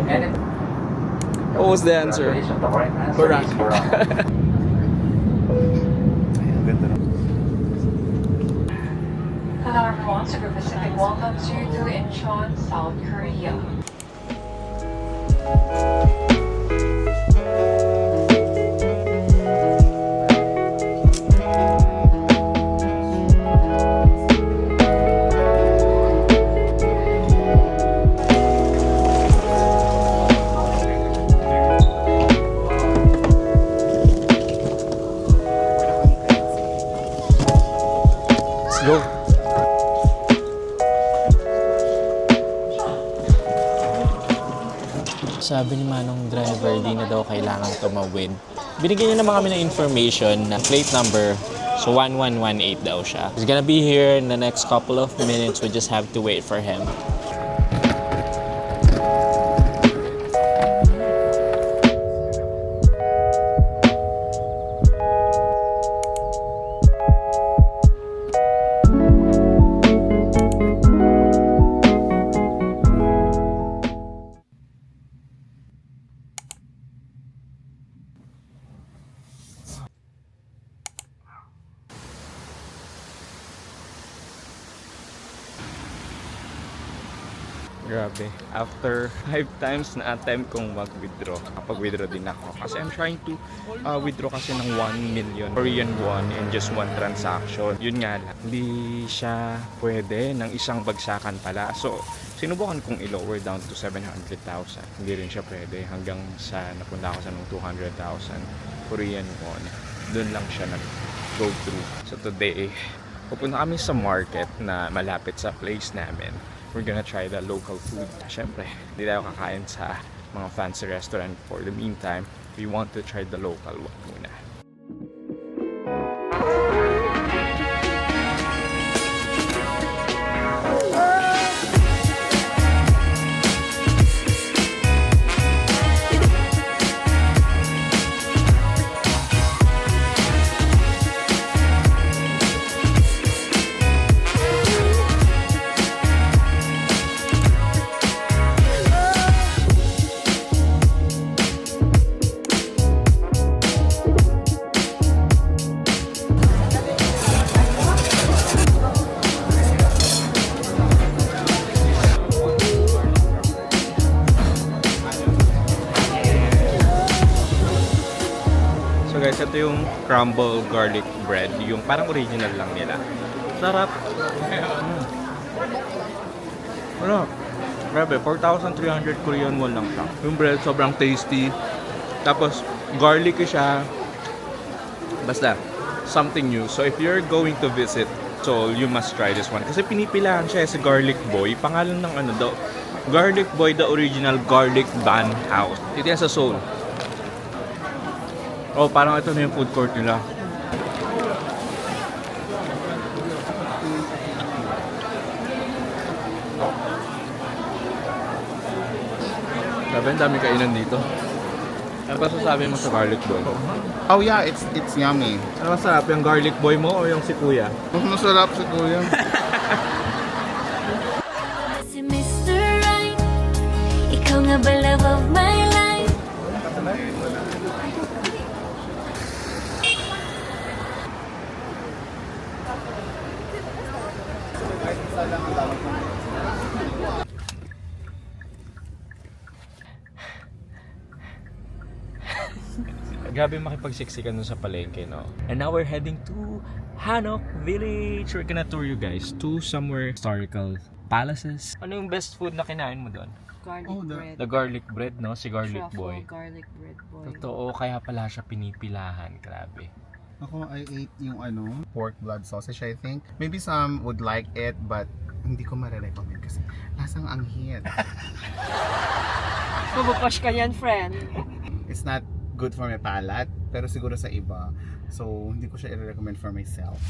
What was the answer? Correct. Hello everyone, Super Pacific. Welcome to Incheon, South Korea. Let's go. Sabi ni Manong driver, di na daw kailangan tumawid. Binigyan niya naman kami ng information na plate number. So 1118 daw siya. He's gonna be here in the next couple of minutes. We just have to wait for him. Grabe. After 5 times na attempt kong mag-withdraw, kapag-withdraw din ako. Kasi I'm trying to withdraw kasi ng 1 million Korean won in just one transaction. Yun nga lang, hindi siya pwede ng isang bagsakan pala. So, sinubukan kong i-lower down to 700,000. Hindi rin siya pwede hanggang sa napunta ako sa nung 200,000 Korean won. Doon lang siya nag-go through. So today, pupunta kami sa market na malapit sa place namin. We're gonna try the local food. Siyempre, hindi tayo kakain sa mga fancy restaurant. For the meantime, we want to try the local one muna. So guys, ito yung crumble garlic bread, yung parang original lang nila. Sarap. Ano? Grabe, 4,300 Korean won lang siya. Yung bread sobrang tasty. Tapos garlic siya. Basta something new. So if you're going to visit Seoul, you must try this one. Kasi pinipilahan siya sa Garlic Boy. Pangalan ng ano daw, Garlic Boy, the original garlic bun house. Ito yan sa Seoul. Oh, parang ito na yung food court nila. Sabi, ang dami kainan dito. Ano ba sasabi mo sa garlic boy? Oh yeah, it's yummy. Ano masarap, yung garlic boy mo o yung si kuya? Mas masarap si Kuya. Si Mr. Right, ikaw nga ba love of my life? Grabe makipagsiksikan dun sa palengke, no? And now we're heading to Hanok Village. We're gonna tour you guys to somewhere historical palaces. Ano yung best food na kinain mo doon? Garlic bread. The garlic bread, no? Si Garlic Truffle Boy. garlic bread boy. Totoo, kaya pala siya pinipilahan. Grabe. Ako, I ate yung pork blood sausage, I think. Maybe some would like it, but hindi ko marirecommend kasi lasang anghit. Mabukosh ka yan, friend. It's not good for my palate, pero siguro sa iba. So, hindi ko siya i-recommend for myself.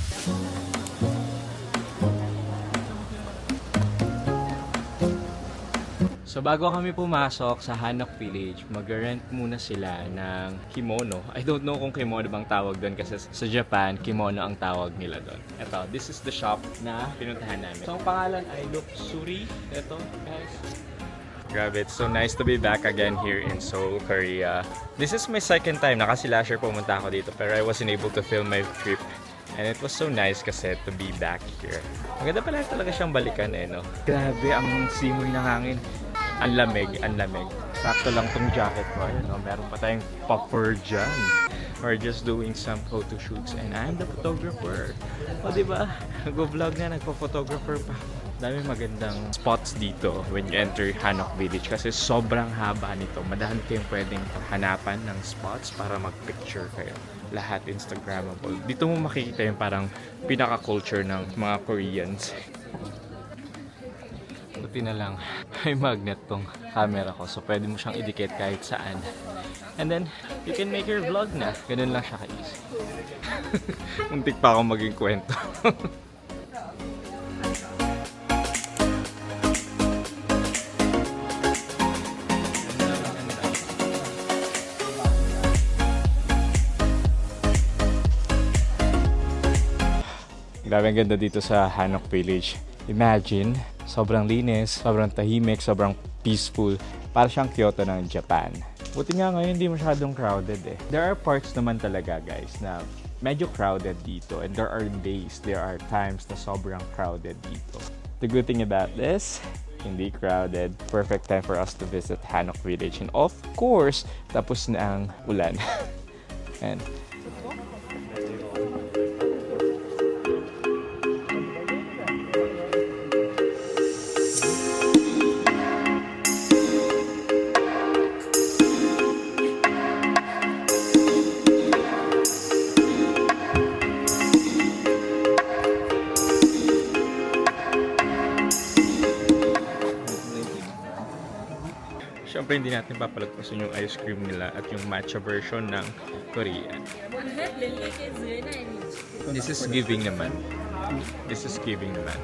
So bago kami pumasok sa Hanok Village, mag-rent muna sila ng kimono. I don't know kung kimono bang tawag doon kasi sa Japan, kimono ang tawag nila doon. Ito, this is the shop na pinuntahan namin. So ang pangalan ay Luxury. Ito, guys. Grabe, it's so nice to be back again here in Seoul, Korea. This is my second time. Kasi last year pumunta ako dito pero I wasn't able to film my trip. And it was so nice kasi to be back here. Maganda pala talaga siyang balikan eh, no? Grabe, ang simoy ng hangin. Ang lamig, ang lamig. Sakto lang tong jacket ko. Ayun, no? Meron pa tayong puffer dyan. We're just doing some photo shoots and I'm the photographer. O diba? Nag-vlog na, nagpo-photographer pa. Dami magandang spots dito when you enter Hanok Village kasi sobrang haba nito. Madami kayong pwedeng hanapan ng spots para mag-picture kayo. Lahat Instagrammable. Dito mo makikita yung parang pinaka-culture ng mga Koreans. Buti na lang, may magnet tong camera ko so pwede mo siyang idikit kahit saan. And then, you can make your vlog na. Ganun lang siya ka-easy. Muntik pa akong maging kwento. Grabe ang ganda dito sa Hanok Village. Imagine, sobrang linis, sobrang tahimik, sobrang peaceful. Para siyang Kyoto ng Japan. Buti nga ngayon hindi masyadong crowded eh. There are parts naman talaga guys na medyo crowded dito. And there are days, there are times na sobrang crowded dito. The good thing about this, hindi crowded. Perfect time for us to visit Hanok Village. And of course, tapos na ang ulan. And syempre hindi natin papalagpasin yung ice cream nila at yung matcha version ng Korean. This is giving naman. This is giving naman.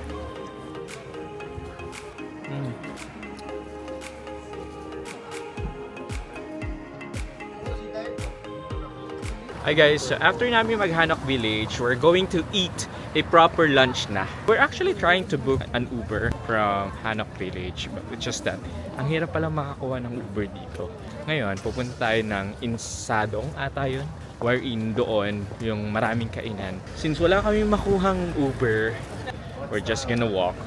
Hi guys, so after namin mag-Hanok Village, we're going to eat a proper lunch na. We're actually trying to book an Uber from Hanok Village, but it's just that ang hirap palang makakuha ng Uber dito. Ngayon, pupunta tayo ng Insadong ata yun, wherein doon yung maraming kainan. Since wala kami makuhang Uber, we're just gonna walk.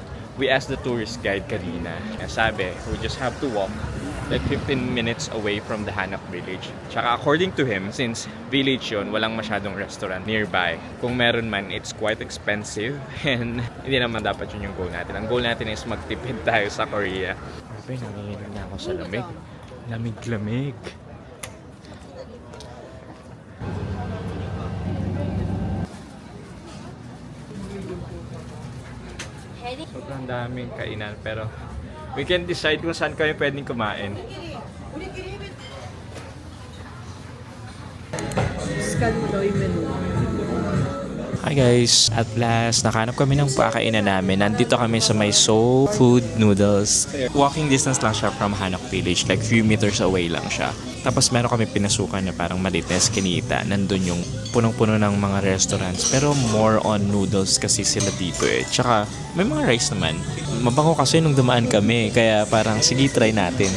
We asked the tourist guide kanina. Sabi, we just have to walk like 15 minutes away from the Hanok Village. Tsaka according to him, since village yun, walang masyadong restaurant nearby. Kung meron man, it's quite expensive and hindi naman dapat yun yung goal natin. Ang goal natin is magtipid tayo sa Korea. Sabi, nanginginig na ako sa lamig. Lamig-lamig. Sobrang daming kainan pero we can decide kung saan kami pwedeng kumain. Scan mo daw yung menu. Hi guys! At last, nakahanap kami ng pakainan namin. Nandito kami sa may Seoul Food Noodles. Walking distance lang siya from Hanok Village. Like few meters away lang siya. Tapos meron kami pinasukan na parang maliit na eskinita. Nandun yung punong-puno ng mga restaurants. Pero more on noodles kasi sila dito eh. Tsaka may mga rice naman. Mabango kasi nung dumaan kami. Kaya parang sige try natin.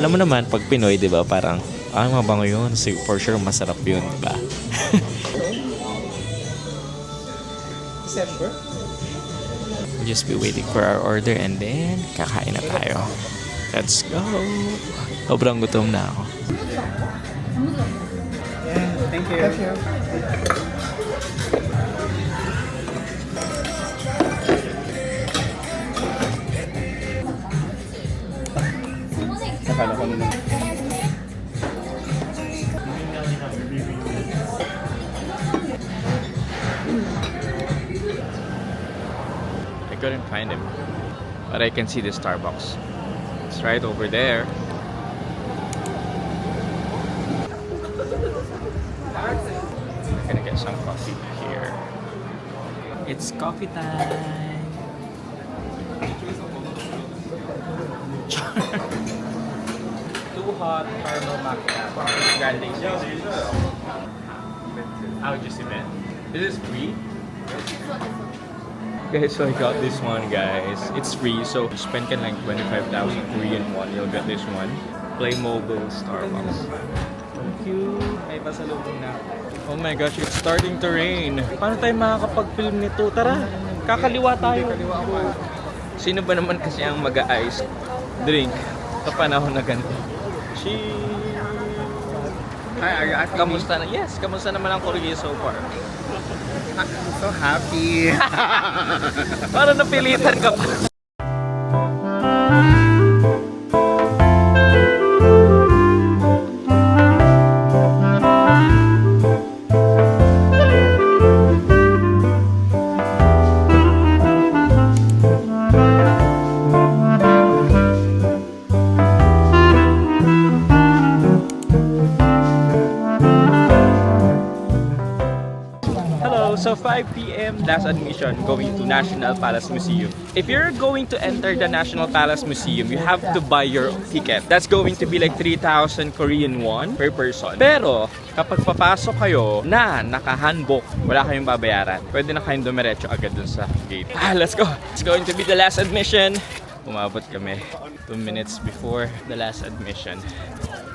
Alam mo naman pag Pinoy diba parang mabango yun. So, for sure masarap yun diba? December? We'll just be waiting for our order and then kakain na tayo. Let's go! Sobrang gutom na ako. Yeah, thank you. Thank you. Nakala ko na. I couldn't find him, but I can see the Starbucks. It's right over there. I'm gonna get some coffee here. It's coffee time. Too hot caramel macchiato. Grande. I'll just event. This is free. Okay, so I got this one, guys. It's free, so you spend ka like 25,000 Korean won. You'll get this one. Playmobil Starbucks. Thank you. Ay, pasalubong na. Oh my gosh, it's starting to rain. Paano tayo makakapag-film nito? Tara, kakaliwa tayo. Sino ba naman kasi ang mag-a-ice drink sa panahon na ganito? Cheers! Hi, are you asking Kamusta na? Yes, kamusta naman ang Korea so far? I'm so happy. Parang napilitan ka pa. So 5 p.m. last admission going to National Palace Museum. If you're going to enter the National Palace Museum, you have to buy your ticket. That's going to be like 3,000 Korean won per person. Pero kapag papasok kayo na naka-hanbok, wala kayong babayaran. Pwede na kayong dumiretso agad dun sa gate. Let's go! It's going to be the last admission. Umabot kami 2 minutes before the last admission.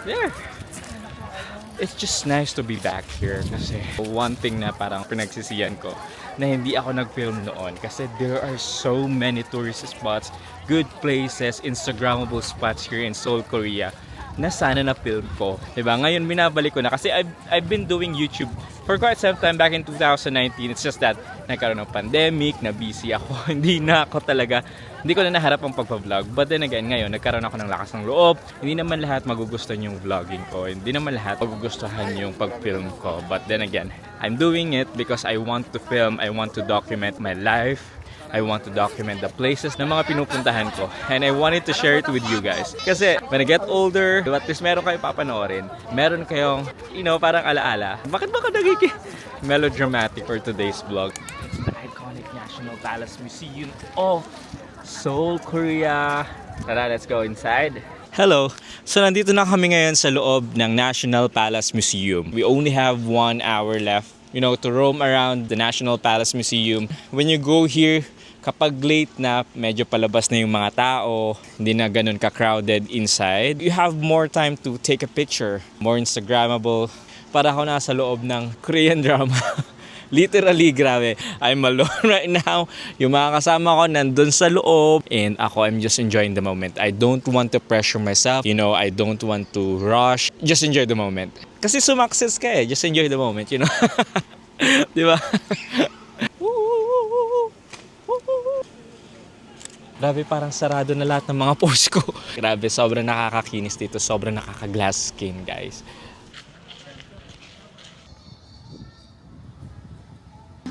There! It's just nice to be back here kasi one thing na parang pinagsisiyan ko na hindi ako nag-film noon kasi there are so many tourist spots, good places, Instagrammable spots here in Seoul, Korea na sana na-film ko. Diba? Ngayon binabalik ko na kasi I've been doing YouTube for quite some time back in 2019. It's just that nagkaroon ng pandemic, na busy ako. Hindi ko na naharap ang pagpa-vlog. But then again, ngayon nagkaroon ako ng lakas ng loob. Hindi naman lahat magugustuhan yung vlogging ko. Hindi naman lahat magugustuhan yung pag-film ko. But then again, I'm doing it because I want to film, I want to document my life. I want to document the places na mga pinupuntahan ko. And I wanted to share it with you guys. Kasi when I get older, at least meron kayo papanoorin. Meron kayong, parang alaala. Bakit ba ka nagiging melodramatic for today's vlog? The iconic National Palace Museum of Seoul, Korea. Tara, let's go inside. Hello! So nandito na kami ngayon sa loob ng National Palace Museum. We only have 1 hour left, to roam around the National Palace Museum. When you go here, kapag late na, medyo palabas na yung mga tao, hindi na ganun ka-crowded inside. You have more time to take a picture, more Instagrammable. Para ako nasa loob ng Korean drama. Literally, grabe. I'm alone right now. Yung mga kasama ko nandun sa loob. And ako, I'm just enjoying the moment. I don't want to pressure myself. I don't want to rush. Just enjoy the moment. Kasi sumakses ka eh. Just enjoy the moment, Di ba? Grabe, parang sarado na lahat ng mga post ko. Grabe, sobrang nakakakinis dito. Sobrang nakaka-glass skin, guys.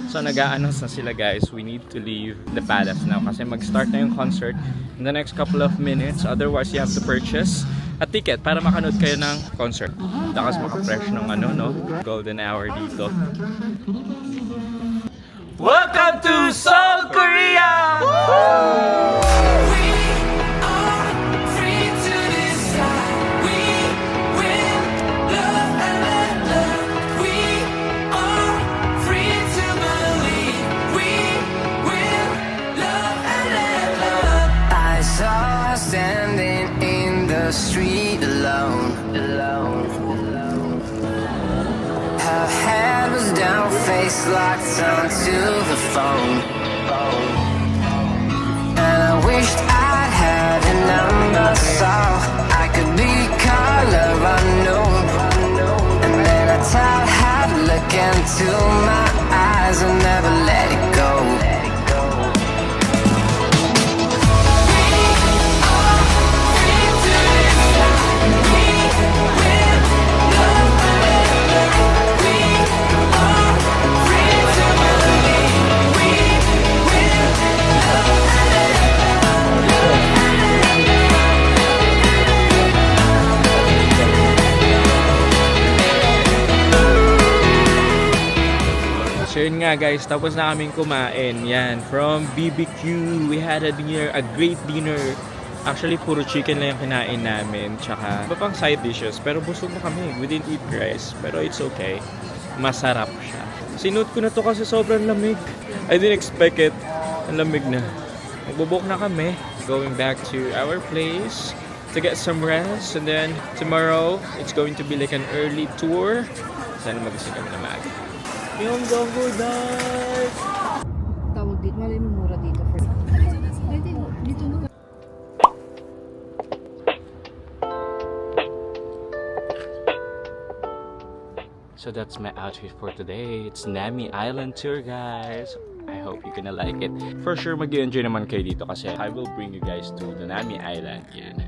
So nag-a-announce na sila, guys. We need to leave the palace now kasi mag-start na yung concert in the next couple of minutes. Otherwise, you have to purchase a ticket para makanood kayo ng concert. Takas maka-fresh ng golden hour dito. Welcome to Seoul, Korea! Standing in the street alone. Her head was down, face locked onto the phone. And I wished I had a number so I could be color unknown. And then I tell her to look into my eyes and never let it go. So yun nga, guys, tapos na kaming kumain. Yan, from BBQ, we had a dinner, a great dinner. Actually, puro chicken lang yung kinain namin. Tsaka, iba pang side dishes. Pero busog na kami. We didn't eat rice. Pero it's okay. Masarap siya. Sinuot ko na to kasi sobrang lamig. I didn't expect it. Ang lamig na. Magbubuk na kami. Going back to our place to get some rest. And then tomorrow, it's going to be like an early tour. Sana magising kami na maaga. Yung Gongo Dive! Tawag dito, malay mo mura dito. Dito na. So that's my outfit for today. It's Nami Island tour, guys. I hope you're gonna like it. For sure, mag-enjoy naman kayo dito kasi I will bring you guys to the Nami Island. Yan.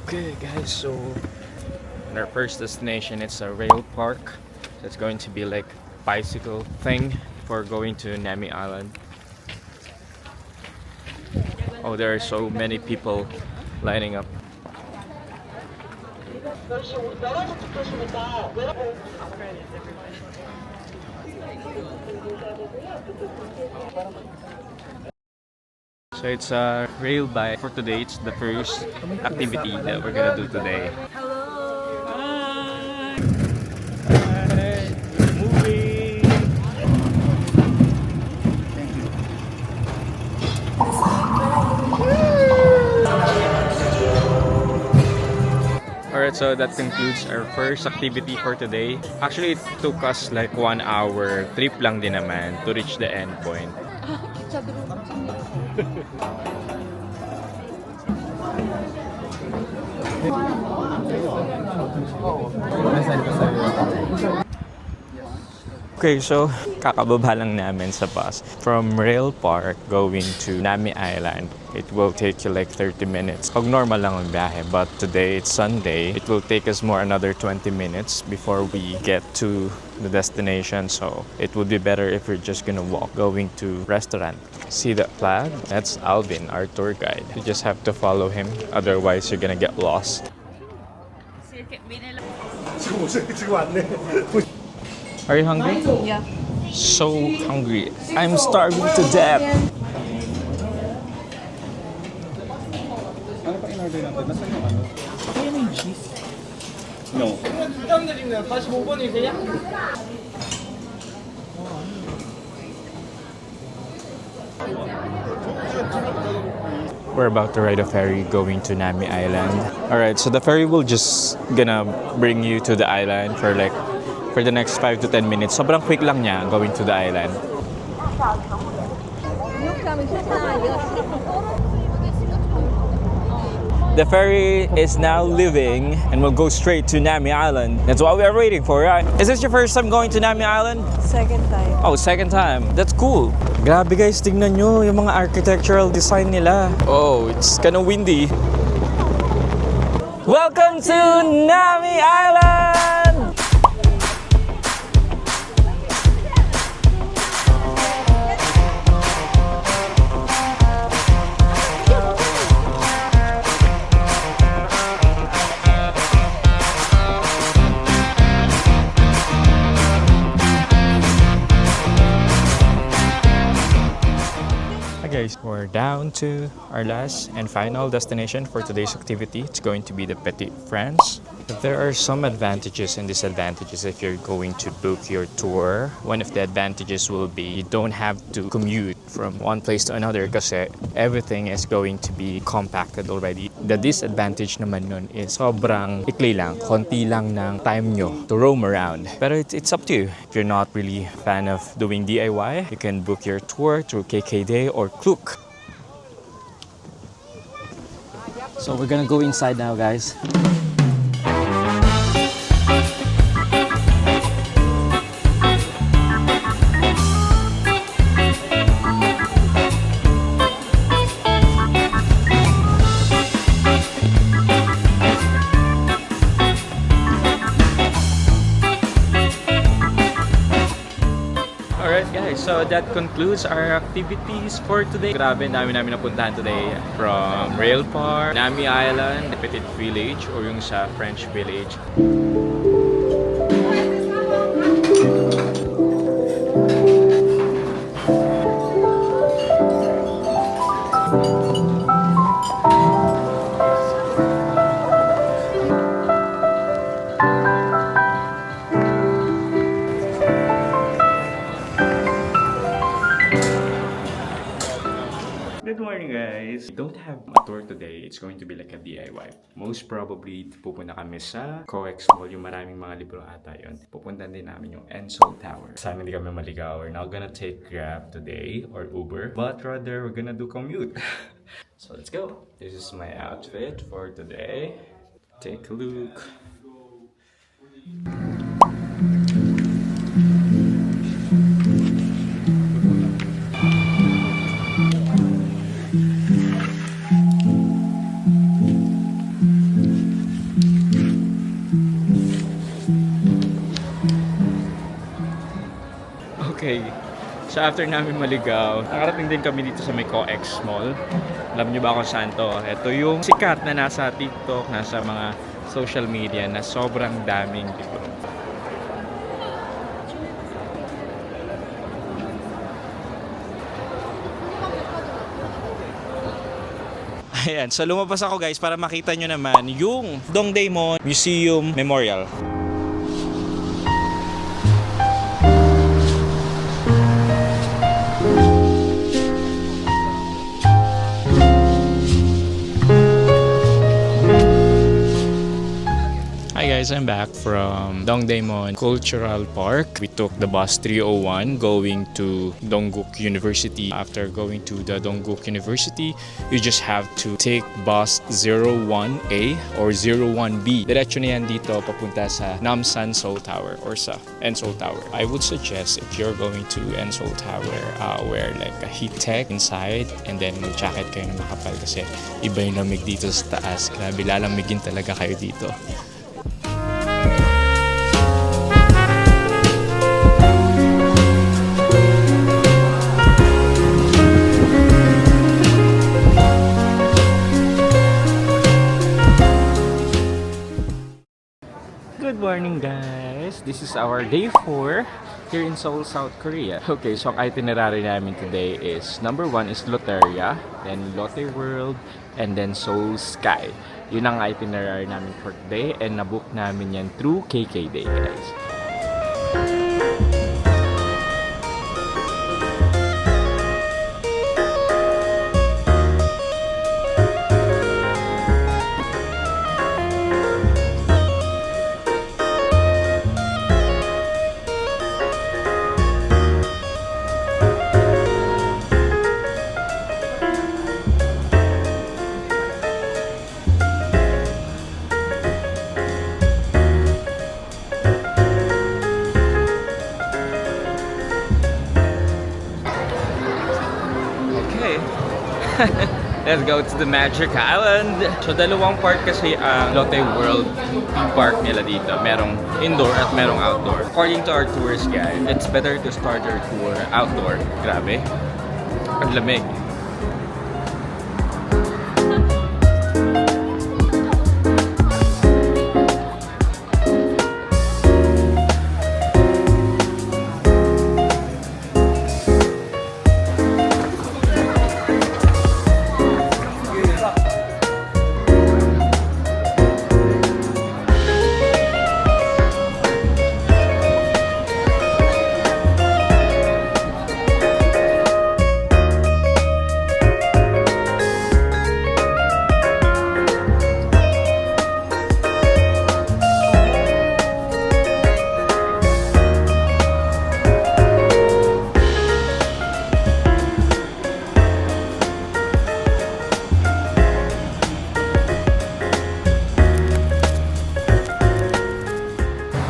Okay guys, so our first destination is a rail park. So it's going to be like bicycle thing for going to Nami Island. Oh, there are so many people lining up. So it's a rail bike for today. It's the first activity that we're gonna do today. Hi! Moving! Alright, so that concludes our first activity for today. Actually, it took us like 1 hour trip lang din naman to reach the end point. Okay, so kakababa lang namin sa bus from Rail Park going to Nami Island. It will take you like 30 minutes. Pag normal lang ang biyahe, but today it's Sunday. It will take us more another 20 minutes before we get to the destination. So it would be better if we're just gonna walk going to restaurant. See that flag? That's Alvin, our tour guide. You just have to follow him, otherwise you're gonna get lost. Are you hungry? Yeah. So hungry. I'm starving to death. Ano pa in-order natin? Nasaan yung ano? Kaya na yung cheese? No. We're about to ride a ferry going to Nami Island. Alright, so the ferry will just gonna bring you to the island for the next 5 to 10 minutes. Sobrang quick lang niya going to the island. The ferry is now leaving and will go straight to Nami Island. That's what we are waiting for, right? Is this your first time going to Nami Island? Second time. Oh, second time. That's cool. Grabe guys, tingnan nyo yung mga architectural design nila. Oh, it's kind of windy. Welcome to Nami Island! Guys, we're down to our last and final destination for today's activity. It's going to be the Petit France. There are some advantages and disadvantages if you're going to book your tour. One of the advantages will be you don't have to commute from one place to another kasi everything is going to be compacted already. The disadvantage naman nun is sobrang ikli lang, konti lang ng time nyo to roam around. Pero it's up to you. If you're not really a fan of doing DIY, you can book your tour through KKday or Klook. So we're gonna go inside now, guys. Alright guys, so that concludes our activities for today. Grabe, dami namin napuntahan today. From Rail Park, Nami Island, Petit Village, or yung sa French Village. Good morning, guys! We don't have a tour today. It's going to be like a DIY. Most probably, pupunta kami sa COEX Mall. Yung maraming mga libro ata yun. Pupunta din namin yung Ensol Tower. Sana hindi kami maligaw. We're not gonna take Grab today or Uber. But rather, we're gonna do commute. So let's go. This is my outfit for today. Take a look. Okay. So after namin maligaw, nakarating din kami dito sa may COEX Mall. Alam niyo ba kung saan to? Ito yung sikat na nasa TikTok, nasa mga social media na sobrang daming libro. Ayan, so lumabas ako guys para makita nyo naman yung Dongdaemun Museum Memorial. Hi guys, I'm back from Dongdaemun Cultural Park. We took the bus 301 going to Dongguk University. After going to the Dongguk University, you just have to take bus 01A or 01B. Diretso na yan dito papunta sa Namsan Seoul Tower or sa Ensol Tower. I would suggest if you're going to Ensol Tower, wear like a heat tech inside and then mag-jacket kayo na makapal kasi iba yung lamig dito sa taas. Grabe, lalamigin talaga kayo dito. Good morning guys! This is our day 4 here in Seoul, South Korea. Okay, so ang itinerary namin today is number 1 is Loteria, then Lotte World, and then Seoul Sky. Yun ang itinerary namin for today and nabook namin yan through KKday guys. Let's go to the Magic Island. So dalawang part kasi ang Lotte World theme park nila dito. Merong indoor at merong outdoor. According to our tourist guide, it's better to start your tour outdoor. Grabe. Ang lamig.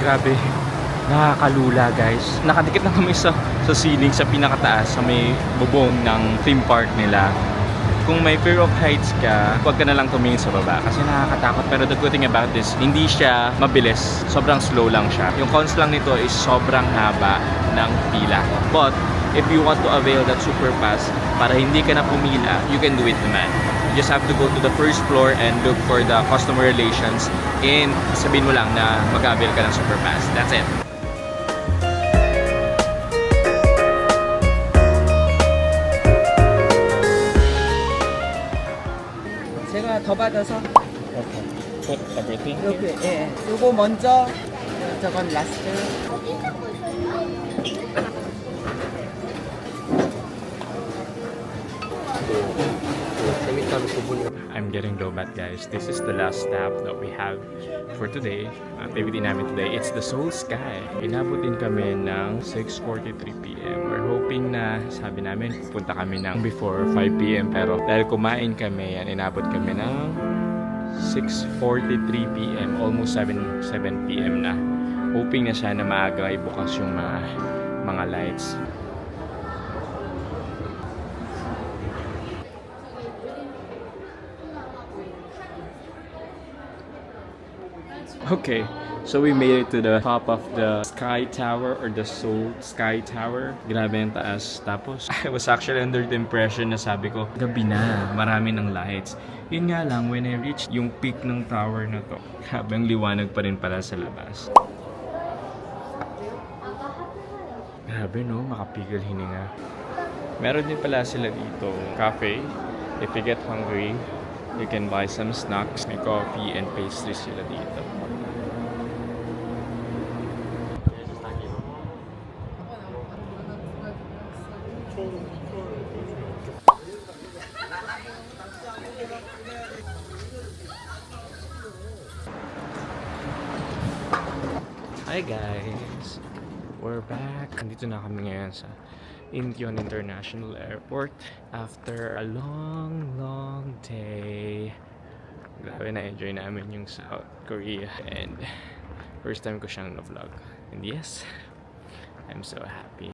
Grabe, nakakalula guys. Nakadikit na kami sa ceiling, sa pinakataas, sa may bubong ng theme park nila. Kung may fear of heights ka, huwag ka na lang tumingin sa baba kasi nakakatakot. Pero the good thing about this, hindi siya mabilis. Sobrang slow lang siya. Yung cons lang nito is sobrang haba ng pila. But if you want to avail that super pass para hindi ka na pumila, you can do it naman. You just have to go to the first floor and look for the customer relations and sabihin mo lang na mag-avail ka ng super pass. That's it. 제가 더 받아서 Okay. Put everything. 요게 예, 요거 먼저 저건 라스트. I'm getting low-bat, guys. This is the last stop that we have for today. Activity namin today, it's the Seoul Sky. Inabot din kami ng 6:43 p.m. We're hoping na, sabi namin, pupunta kami ng before 5 p.m. Pero dahil kumain kami, yan, inabot kami ng 6:43 p.m. Almost 7 p.m. na. Hoping na siya na maaga ay bukas yung mga lights. Okay, so we made it to the top of the Sky Tower or the Seoul Sky Tower. Grabe yung taas. Tapos, I was actually under the impression na sabi ko, gabi na, marami ng lights. Yun nga lang, when I reached yung peak ng tower na to, habang liwanag pa rin pala sa labas. Grabe no, makapigil hininga. Meron din pala sila dito, cafe. If you get hungry, you can buy some snacks, may coffee and pastries sila dito. Hi guys! We're back. Nandito na kami ngayon sa Incheon International Airport after a long day. Grabe, na-enjoy namin yung South Korea and first time ko siyang na-vlog. And yes, I'm so happy.